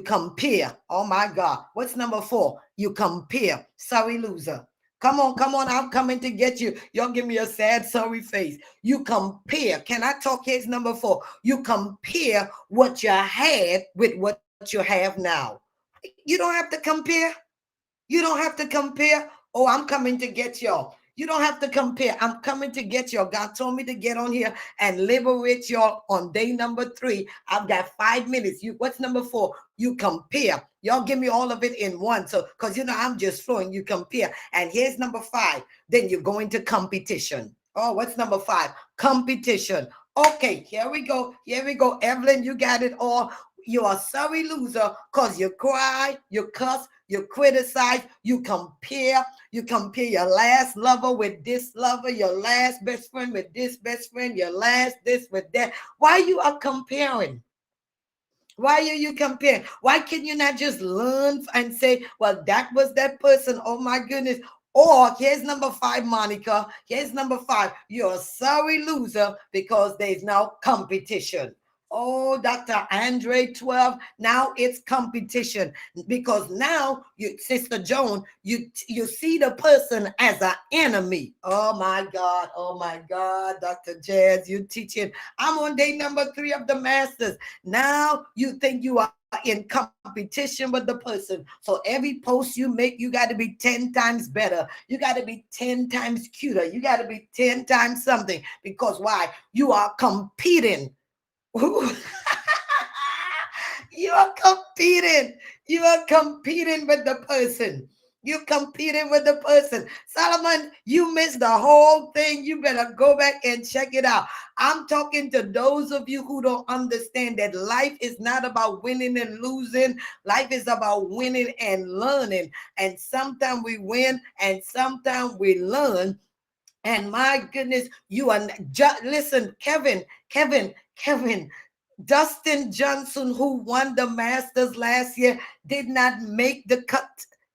Speaker 1: compare. Oh my God. What's number four? You compare. Sorry, loser. Come on, I'm coming to get you. Y'all give me a sad, sorry face. You compare. Can I talk? Case number four. You compare what you had with what you have now. You don't have to compare. You don't have to compare. Oh, I'm coming to get y'all. You don't have to compare. I'm coming to get y'all. God told me to get on here and liberate y'all on day number 3. I've got 5 minutes. You, what's number 4? You compare. Y'all give me all of it in one. So, because I'm just flowing. You compare. And here's number 5. Then you go into competition. Oh, what's number 5? Competition. Okay, here we go. Here we go. Evelyn, you got it all. You're a sorry loser because you cry, you cuss, you criticize, you compare your last lover with this lover, your last best friend with this best friend, your last this with that. Why you are comparing? Why are you comparing? Why can you not just learn and say, well, that was that person? Oh my goodness. Or here's number 5, Monica. Here's number 5. You're a sorry loser because there's now competition. Oh, Dr. Andre 12. Now it's competition because now you, Sister Joan, you see the person as an enemy. Oh my God. Oh my God. Dr. Jazz, you teaching. I'm on day number 3 of the masters. Now you think you are in competition with the person. So every post you make, you got to be 10 times better. You got to be 10 times cuter. You got to be 10 times something. Because why? You are competing. You are competing. You are competing with the person. You competing with the person. Solomon, you missed the whole thing. You better go back and check it out. I'm talking to those of you who don't understand that life is not about winning and losing. Life is about winning and learning. And sometimes we win and sometimes we learn. And my goodness, you are listen, Kevin. Dustin Johnson, who won the Masters last year, did not make the cut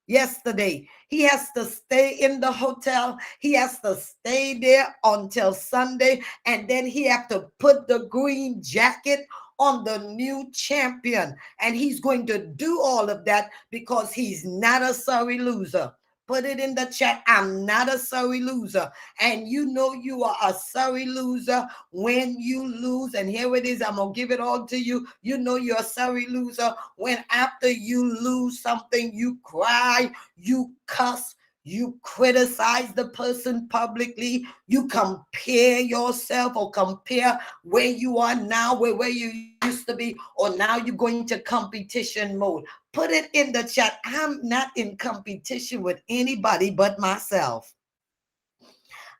Speaker 1: yesterday. He has to stay in the hotel. He has to stay there until Sunday, and then he have to put the green jacket on the new champion. And he's going to do all of that because he's not a sorry loser. Put it in the chat. I'm not a sorry loser. And you know you are a sorry loser when you lose. And here it is. I'm going to give it all to you. You know you're a sorry loser when after you lose something, you cry, you cuss, you criticize the person publicly, you compare yourself or compare where you are now, where you used to be, or now you're going to competition mode. Put it in the chat. I'm not in competition with anybody but myself.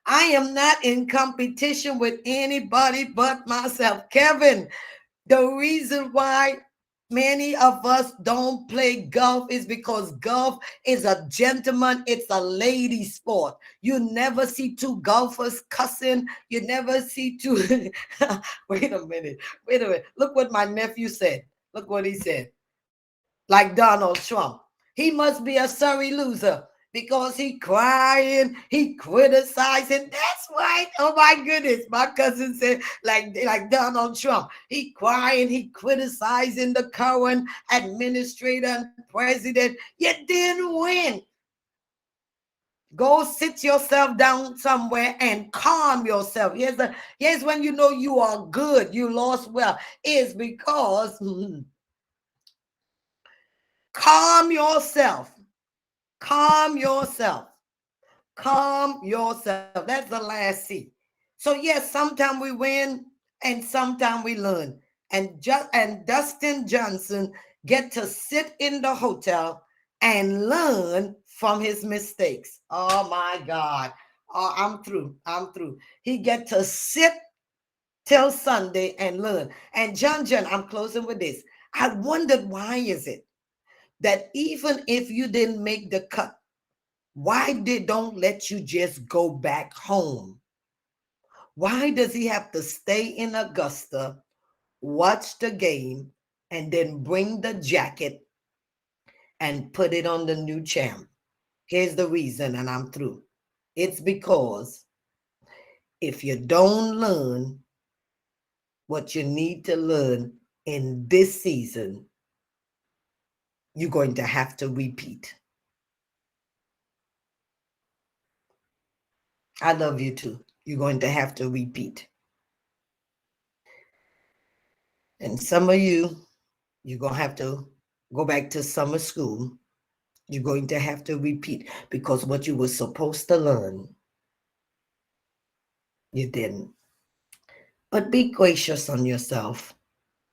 Speaker 1: I am not in competition with anybody but myself. Kevin, the reason why many of us don't play golf is because golf is a gentleman, it's a lady sport. You never see two golfers cussing. You never see two. Wait a minute. Wait a minute. Look what my nephew said. Look what he said. Like Donald Trump. He must be a sorry loser because he crying, he criticizing. That's right. Oh my goodness. My cousin said, like Donald Trump, he crying, he criticizing the current administrator and president. You didn't win. Go sit yourself down somewhere and calm yourself. Here's when you know you are good, you lost well, is because calm yourself. Calm yourself. Calm yourself. That's the last C. So yes, sometimes we win and sometimes we learn. And Dustin Johnson get to sit in the hotel and learn from his mistakes. Oh my God. Oh, I'm through. I'm through. He get to sit till Sunday and learn. And John, I'm closing with this. I wondered, why is it that even if you didn't make the cut, why they don't let you just go back home? Why does he have to stay in Augusta, watch the game, and then bring the jacket and put it on the new champ? Here's the reason, and I'm through. It's because if you don't learn what you need to learn in this season, you're going to have to repeat. I love you too. You're going to have to repeat. And some of you, you're going to have to go back to summer school. You're going to have to repeat because what you were supposed to learn, you didn't. But be gracious on yourself.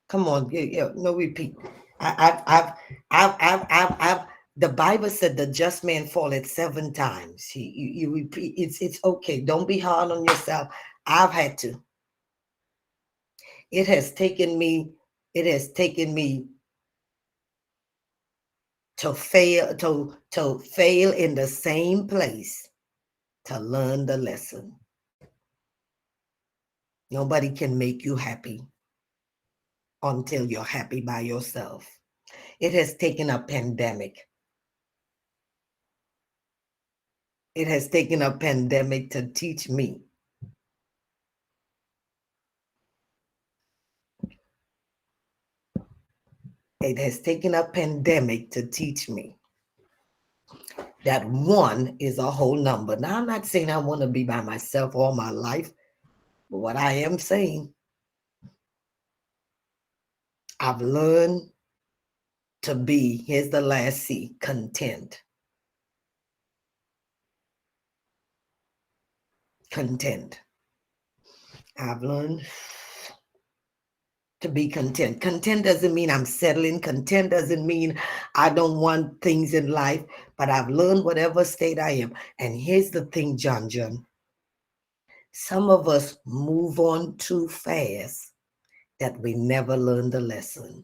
Speaker 1: Come on, no repeat. I've the Bible said the just man falleth 7 times. You repeat. It's okay. Don't be hard on yourself. I've had to. It has taken me. It has taken me to fail in the same place to learn the lesson. Nobody can make you happy until you're happy by yourself. It has taken a pandemic. It has taken a pandemic to teach me. It has taken a pandemic to teach me that one is a whole number. Now, I'm not saying I want to be by myself all my life, but what I am saying, I've learned to be, here's the last C, content. Content. I've learned to be content. Content doesn't mean I'm settling. Content doesn't mean I don't want things in life, but I've learned whatever state I am. And here's the thing, John. Some of us move on too fast that we never learn the lesson.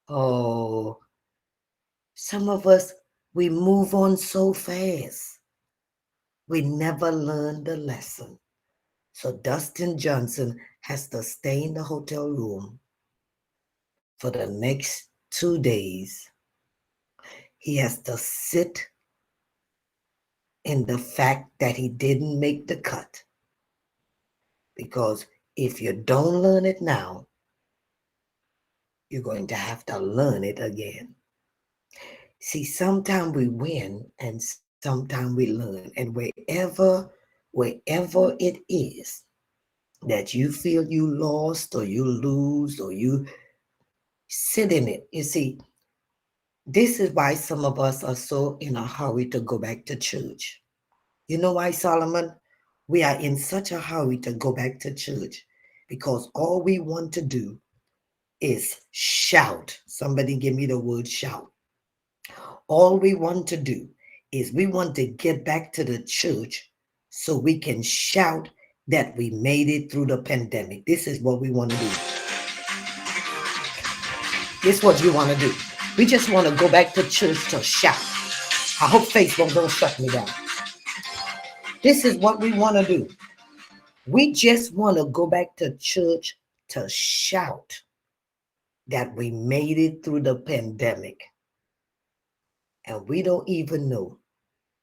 Speaker 1: Oh, some of us, we move on so fast. We never learn the lesson. So Dustin Johnson has to stay in the hotel room for the next 2 days. He has to sit in the fact that he didn't make the cut. Because if you don't learn it now, you're going to have to learn it again. See, sometimes we win and sometimes we learn. And wherever it is that you feel you lost or you lose or you sit in it, you see, this is why some of us are so in a hurry to go back to church. You know why, Solomon? We are in such a hurry to go back to church because all we want to do is shout. Somebody give me the word shout. All we want to do is we want to get back to the church so we can shout that we made it through the pandemic. This is what we want to do. This is what you want to do. We just want to go back to church to shout. I hope Facebook don't shut me down. This is what we want to do. We just want to go back to church to shout that we made it through the pandemic. And we don't even know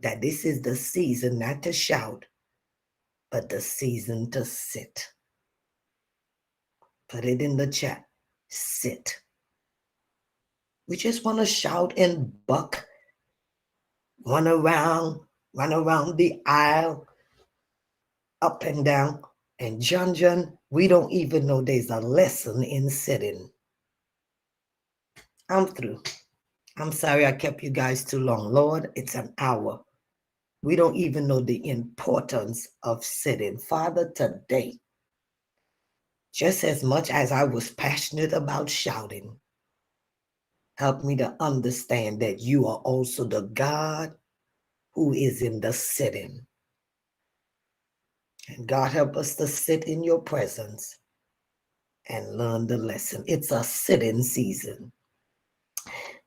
Speaker 1: that this is the season not to shout, but the season to sit. Put it in the chat. Sit. We just want to shout and buck, run around, run around the aisle, up and down. And John, we don't even know there's a lesson in sitting. I'm through. I'm sorry I kept you guys too long. Lord, it's an hour. We don't even know the importance of sitting. Father, today, just as much as I was passionate about shouting, help me to understand that you are also the God who is in the sitting. And God, help us to sit in your presence and learn the lesson. It's a sitting season.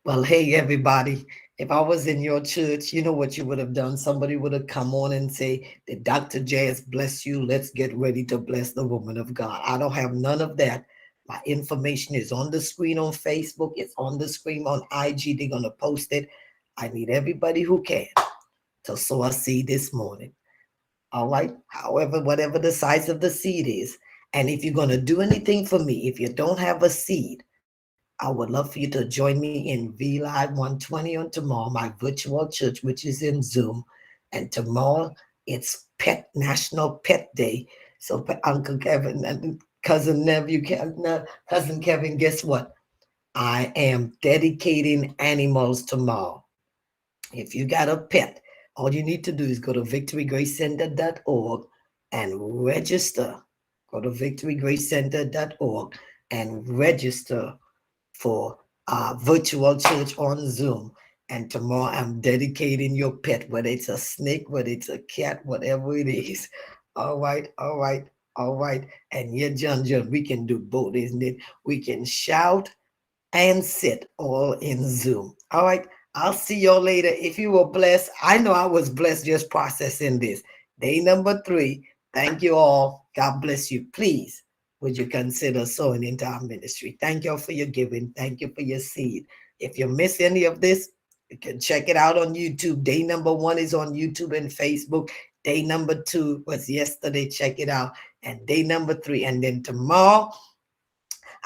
Speaker 1: Well, hey, everybody. If I was in your church, you know what you would have done? Somebody would have come on and say, did Dr. Jazz bless you? Let's get ready to bless the woman of God. I don't have none of that. My information is on the screen on Facebook. It's on the screen on IG. They're going to post it. I need everybody who can to sow a seed this morning. All right. However, whatever the size of the seed is. And if you're going to do anything for me, if you don't have a seed, I would love for you to join me in V Live 120 on tomorrow, my virtual church, which is in Zoom. And tomorrow it's National Pet Day. So Uncle Kevin and cousin nephew, cousin Kevin, guess what? I am dedicating animals tomorrow. If you got a pet, all you need to do is go to victorygracecenter.org and register. Go to victorygracecenter.org and register for virtual church on Zoom. And tomorrow I'm dedicating your pet, whether it's a snake, whether it's a cat, whatever it is. All right, all right, all right. And yeah, John, we can do both, isn't it? We can shout and sit all in Zoom. All right. I'll see y'all later. If you were blessed, I know I was blessed just processing this. Day number 3. Thank you all. God bless you. Please, would you consider sowing into our ministry? Thank you all for your giving. Thank you for your seed. If you miss any of this, you can check it out on YouTube. Day number 1 is on YouTube and Facebook. Day number 2 was yesterday. Check it out. And day number 3. And then tomorrow,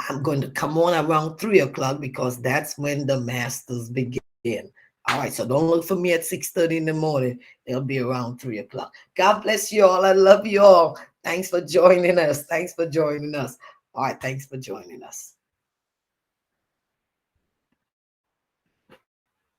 Speaker 1: I'm going to come on around 3 o'clock because that's when the masters begin. All right, so don't look for me at 6:30 in the morning. It'll be around 3 o'clock. God bless you all. I love you all. Thanks for joining us. Thanks for joining us. All right, thanks for joining us.